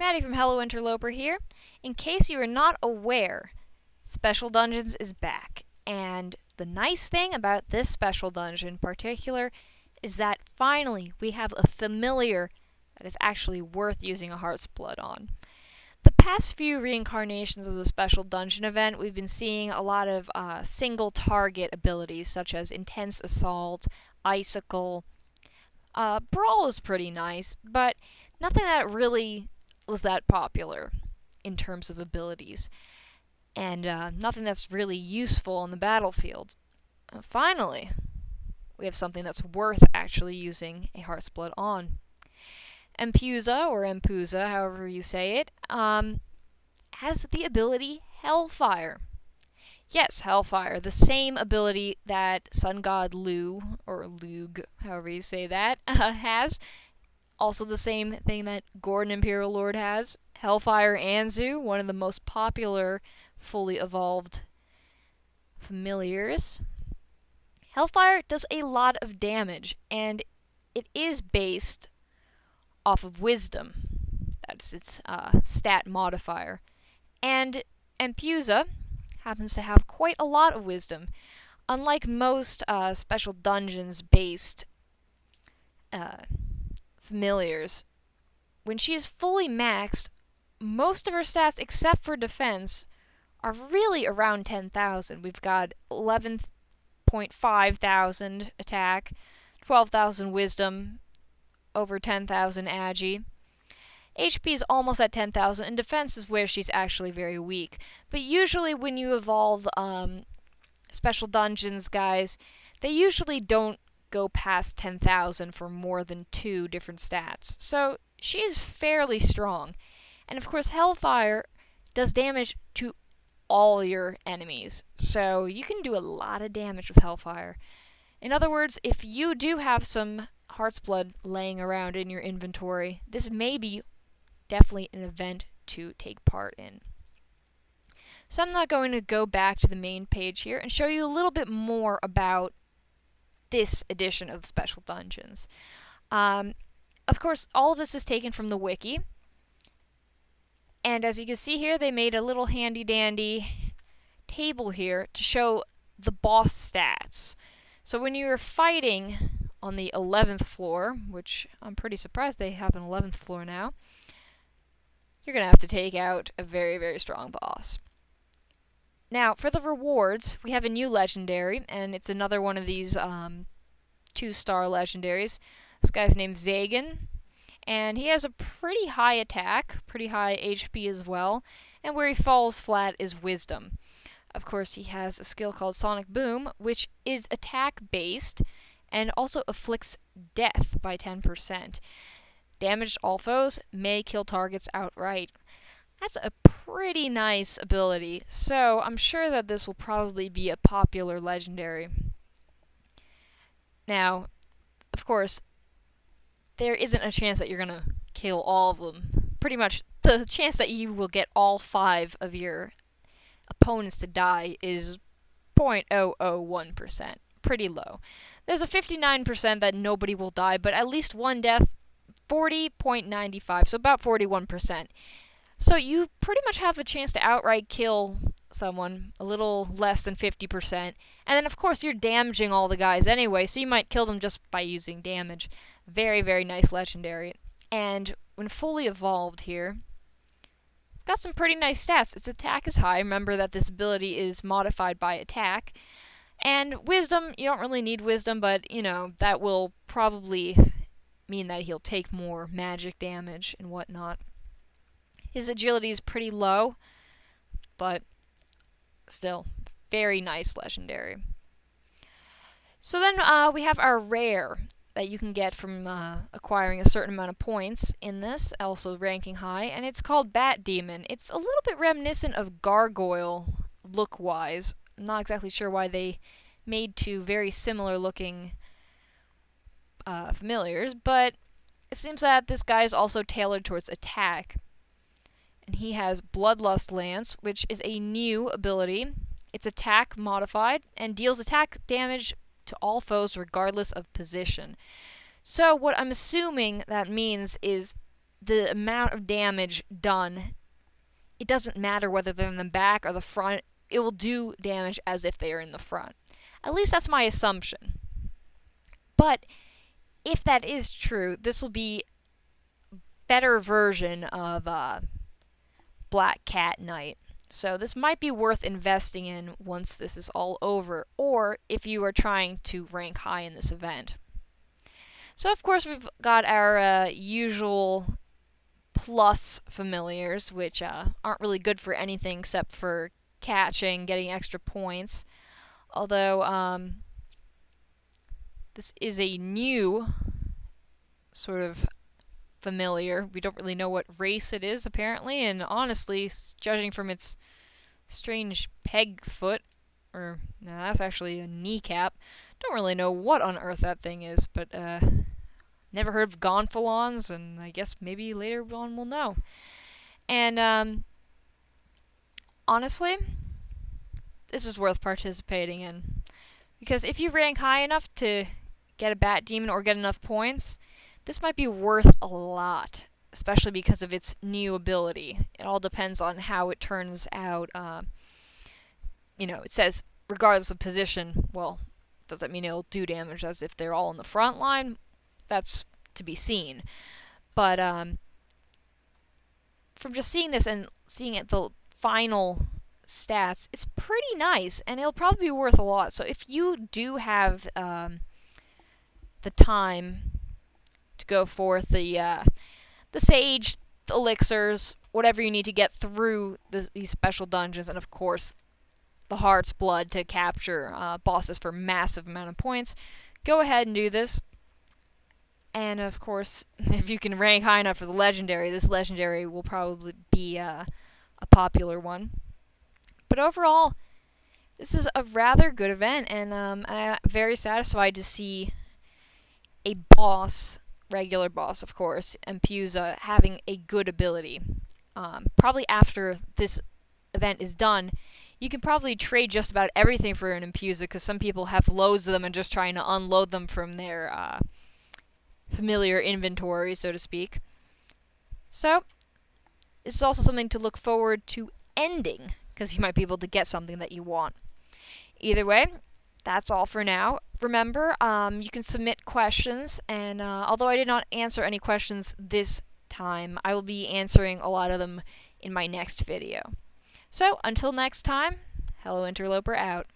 Maddie from Hello Interloper here. In case you are not aware, Special Dungeons is back, and the nice thing about this Special Dungeon in particular is that finally we have a familiar that is actually worth using a Heart's Blood on. The past few reincarnations of the Special Dungeon event, we've been seeing a lot of single target abilities such as Intense Assault, Icicle. Brawl is pretty nice, but nothing that really was that popular in terms of abilities, and nothing that's really useful on the battlefield. Finally, we have something that's worth actually using a Heart's Blood on. Empuza, or Empuza, however you say it, has the ability Hellfire. Yes, Hellfire, the same ability that Sun God Lu, or Lug, however you say that, has. Also the same thing that Gordon Imperial Lord has. Hellfire Anzu, one of the most popular fully evolved familiars. Hellfire does a lot of damage, and it is based off of Wisdom. That's its stat modifier. And Empuza happens to have quite a lot of Wisdom. Unlike most Special Dungeons based familiars, when she is fully maxed, most of her stats, except for defense, are really around 10,000. We've got 11.5 thousand attack, 12,000 wisdom, over 10,000 agi. HP is almost at 10,000, and defense is where she's actually very weak. But usually when you evolve Special Dungeons guys, they usually don't go past 10,000 for more than 2 different stats. So she is fairly strong. And of course Hellfire does damage to all your enemies. So you can do a lot of damage with Hellfire. In other words, if you do have some Heart's Blood laying around in your inventory, this may be definitely an event to take part in. So I'm not going to go back to the main page here and show you a little bit more about this edition of Special Dungeons. Of course, all of this is taken from the wiki. And as you can see here, they made a little handy-dandy table here to show the boss stats. So when you're fighting on the 11th floor, which I'm pretty surprised they have an 11th floor now, you're going to have to take out a very, very strong boss. Now, for the rewards, we have a new legendary, and it's another one of these 2-star legendaries. This guy's named Zagan, and he has a pretty high attack, pretty high HP as well, and where he falls flat is Wisdom. Of course, he has a skill called Sonic Boom, which is attack-based, and also afflicts death by 10%. Damaged all foes may kill targets outright. That's a pretty nice ability, so I'm sure that this will probably be a popular legendary. Now, of course, there isn't a chance that you're going to kill all of them. Pretty much, the chance that you will get all 5 of your opponents to die is 0.001%. Pretty low. There's a 59% that nobody will die, but at least one death, 40.95, so about 41%. So you pretty much have a chance to outright kill someone, a little less than 50%. And then of course you're damaging all the guys anyway, so you might kill them just by using damage. Very, very nice legendary. And when fully evolved here, it's got some pretty nice stats. Its attack is high. Remember that this ability is modified by attack. And wisdom, you don't really need wisdom, but you know, that will probably mean that he'll take more magic damage and whatnot. His agility is pretty low, but still, very nice legendary. So then we have our rare that you can get from acquiring a certain amount of points in this, also ranking high, and it's called Bat Demon. It's a little bit reminiscent of Gargoyle look-wise. I'm not exactly sure why they made 2 very similar looking familiars, but it seems that this guy is also tailored towards attack. And he has Bloodlust Lance, which is a new ability. It's attack modified and deals attack damage to all foes regardless of position. So what I'm assuming that means is the amount of damage done, it doesn't matter whether they're in the back or the front, it will do damage as if they are in the front. At least that's my assumption. But if that is true, this will be a better version of Black Cat Knight. So this might be worth investing in once this is all over, or if you are trying to rank high in this event. So of course we've got our usual plus familiars, which aren't really good for anything except for catching, getting extra points. Although this is a new sort of familiar. We don't really know what race it is, apparently, and honestly, judging from its strange peg foot, or no, that's actually a kneecap, don't really know what on earth that thing is, but never heard of gonfalons, and I guess maybe later on we'll know. And honestly, this is worth participating in, because if you rank high enough to get a Bat Demon or get enough points, this might be worth a lot, especially because of its new ability. It all depends on how it turns out. It says regardless of position. Well, does that mean it'll do damage as if they're all in the front line? That's to be seen. But from just seeing this and seeing it, the final stats, it's pretty nice, and it'll probably be worth a lot. So if you do have the time to go forth, the sage, the elixirs, whatever you need to get through these special dungeons, and of course the heart's blood to capture bosses for massive amount of points, go ahead and do this. And of course, if you can rank high enough for the legendary, this legendary will probably be a popular one. But overall, this is a rather good event, and I'm very satisfied to see a boss, regular boss of course, Empusa, having a good ability. Probably after this event is done, you can probably trade just about everything for an Empusa, because some people have loads of them and just trying to unload them from their familiar inventory, so to speak. So, this is also something to look forward to ending, because you might be able to get something that you want. Either way, that's all for now. Remember, you can submit questions, and although I did not answer any questions this time, I will be answering a lot of them in my next video. So, until next time, Hello Interloper out.